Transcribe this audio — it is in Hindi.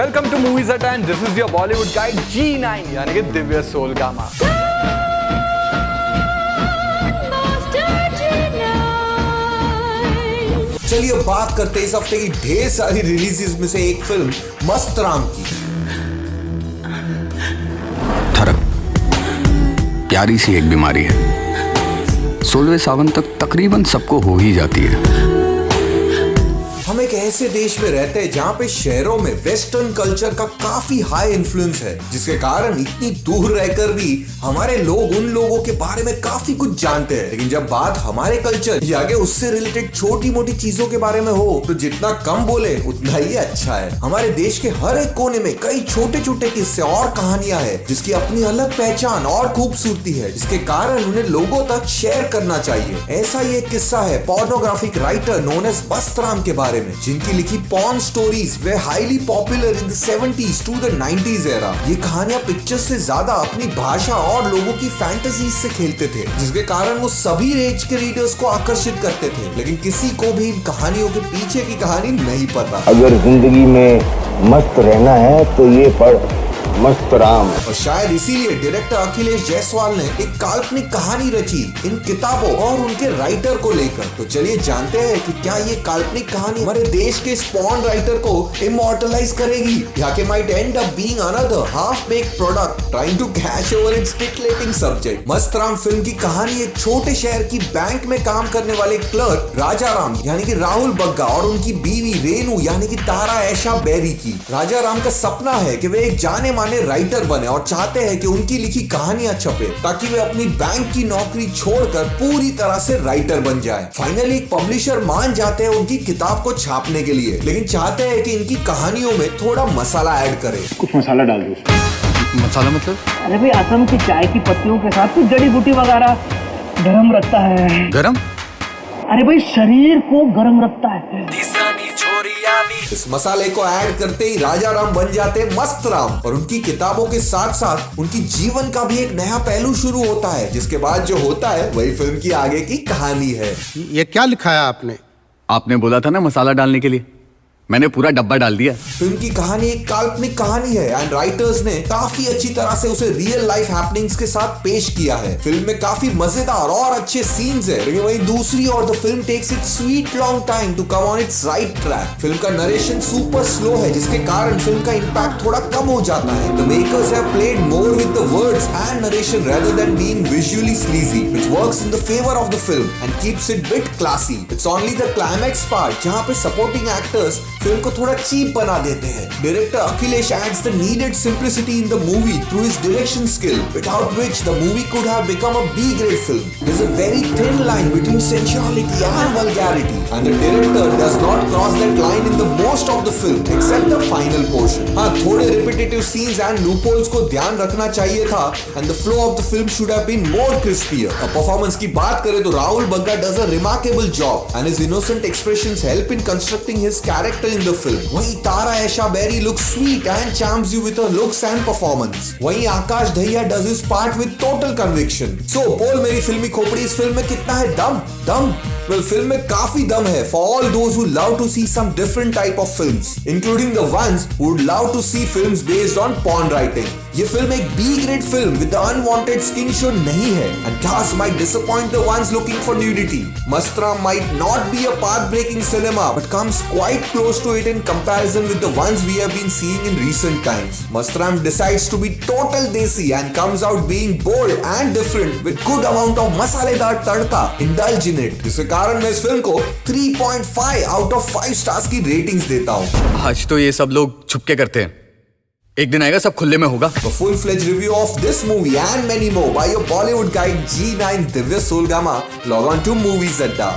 वेलकम टू मूवीज अड्डा and this is your Bollywood guide G9 यानी कि दिव्य सोलगामा। चलिए बात करते हैं इस हफ्ते की ढेर सारी रिलीजेस में से एक फिल्म मस्त राम की। थरक प्यारी सी एक बीमारी है, 16वें सावन तक तकरीबन सबको हो ही जाती है। हम एक ऐसे देश में रहते हैं जहाँ पे शहरों में वेस्टर्न कल्चर का काफी हाई इन्फ्लुएंस है, जिसके कारण इतनी दूर रहकर भी हमारे लोग उन लोगों के बारे में काफी कुछ जानते हैं। लेकिन जब बात हमारे कल्चर या आगे उससे रिलेटेड छोटी मोटी चीजों के बारे में हो तो जितना कम बोले उतना ही अच्छा है। हमारे देश के हर एक कोने में कई छोटे छोटे किस्से और कहानियां हैं जिसकी अपनी अलग पहचान और खूबसूरती है, जिसके कारण उन्हें लोगों तक शेयर करना चाहिए। ऐसा ही एक किस्सा है पोर्नोग्राफिक राइटर नोन एज मस्त राम के बारे में, जिनकी लिखी पॉर्न स्टोरीज वे highly popular in the 70s to the 90s era. ये कहानियां पिक्चर से ज्यादा अपनी भाषा और लोगों की फैंटेसीज से खेलते थे, जिसके कारण वो सभी रेंज के रीडर्स को आकर्षित करते थे। लेकिन किसी को भी इन कहानियों के पीछे की कहानी नहीं पता। अगर जिंदगी में मस्त रहना है तो ये पढ़ मस्त राम। और शायद इसीलिए डायरेक्टर अखिलेश जायसवाल ने एक काल्पनिक कहानी रची इन किताबों और उनके राइटर को लेकर। तो चलिए जानते हैं कि क्या ये काल्पनिक कहानी हमारे देश के स्पॉन राइटर को इमॉर्टलाइज करेगी या कि might end up being another half baked product trying to cash over its titillating subject. मस्त राम फिल्म की कहानी एक छोटे शहर की बैंक में काम करने वाले क्लर्क राजा राम यानी कि राहुल बग्गा और उनकी बीवी रेनू यानी कि तारा ऐशा बेरी की। राजा राम का सपना है कि वे एक जाने राइटर बने और चाहते हैं कि उनकी लिखी कहानियां छपे ताकि वे अपनी बैंक की नौकरी छोड़कर पूरी तरह से राइटर बन जाएं। फाइनली एक पब्लिशर मान जाते हैं उनकी किताब को छापने के लिए, लेकिन चाहते हैं कि इनकी कहानियों में थोड़ा मसाला ऐड करें। कुछ मसाला डाल दो। मसाला मतलब? अरे भाई असम की चाय की पत्तियों के साथ कुछ जड़ी बूटी वगैरह गरम रखता है। गरम? अरे भाई शरीर को गरम रखता है। इस मसाले को ऐड करते ही राजा राम बन जाते मस्त राम और उनकी किताबों के साथ साथ उनकी जीवन का भी एक नया पहलू शुरू होता है, जिसके बाद जो होता है वही फिल्म की आगे की कहानी है। ये क्या लिखा है आपने? आपने बोला था ना मसाला डालने के लिए, मैंने पूरा डब्बा डाल दिया। फिल्म की कहानी एक काल्पनिक कहानी है एंड राइटर्स ने काफी अच्छी तरह से उसे रियल लाइफ हैपनिंग्स के साथ पेश किया है। फिल्म में काफी मजेदार और अच्छे सीन्स है, लेकिन वहीं दूसरी ओर the film takes its sweet long time to come on its right track. Film का नरेशन सुपर स्लो है, जिसके कारण फिल्म का इंपैक्ट थोड़ा कम हो जाता है। The makers have played more with the words and narration rather than being visually sleazy, which works in the favor of the film and keeps it bit classy. It's only the climax part जहाँ पे supporting actors फिल्म को थोड़ा चीप बना देते हैं। Director Akhilesh adds the needed simplicity in the movie through his direction skill, without which the movie could have become a B-grade film. There's a very thin line between sensuality and vulgarity, and the director does not cross that line in the most of the film, except the final portion. हाँ, थोड़े repetitive scenes and loopholes को ध्यान रखना चाहिए था, and the flow of the film should have been more crispier. अब performance की बात करें तो Rahul Bagga does a remarkable job, and his innocent expressions help in constructing his character in the film. वहीं तारा ऐशा berry looks sweet and charms you with her looks and performance. वहीं आकाश Dahiya does his part with total conviction. So, बोल मेरी फिल्मी खोपड़ी, इस फिल्म में कितना है दम? Well, फिल्म में काफी दम है for all those who love to see some different type of films, including the ones who would love to see films based on porn writing. ये फिल्म एक B-grade film with the unwanted skin show नहीं है, and thus might disappoint the ones looking for nudity. Mast Ram might not be a path-breaking cinema, but comes quite close to it in comparison with the ones we have been seeing in recent times. Mast Ram decides to be total desi and comes out being bold and different with good amount of मसालेदार तड़का. Indulge in it. जिसके कारण मैं इस फिल्म को 3.5 out of 5 stars की रेटिंग्स देता हूँ। आज तो ये सब लोग छुपके करते हैं, एक दिन आएगा सब खुले में होगा। A full-fledged review of this movie and many more by your Bollywood guide G9 Divya Solgama. Log on to Movies Adda.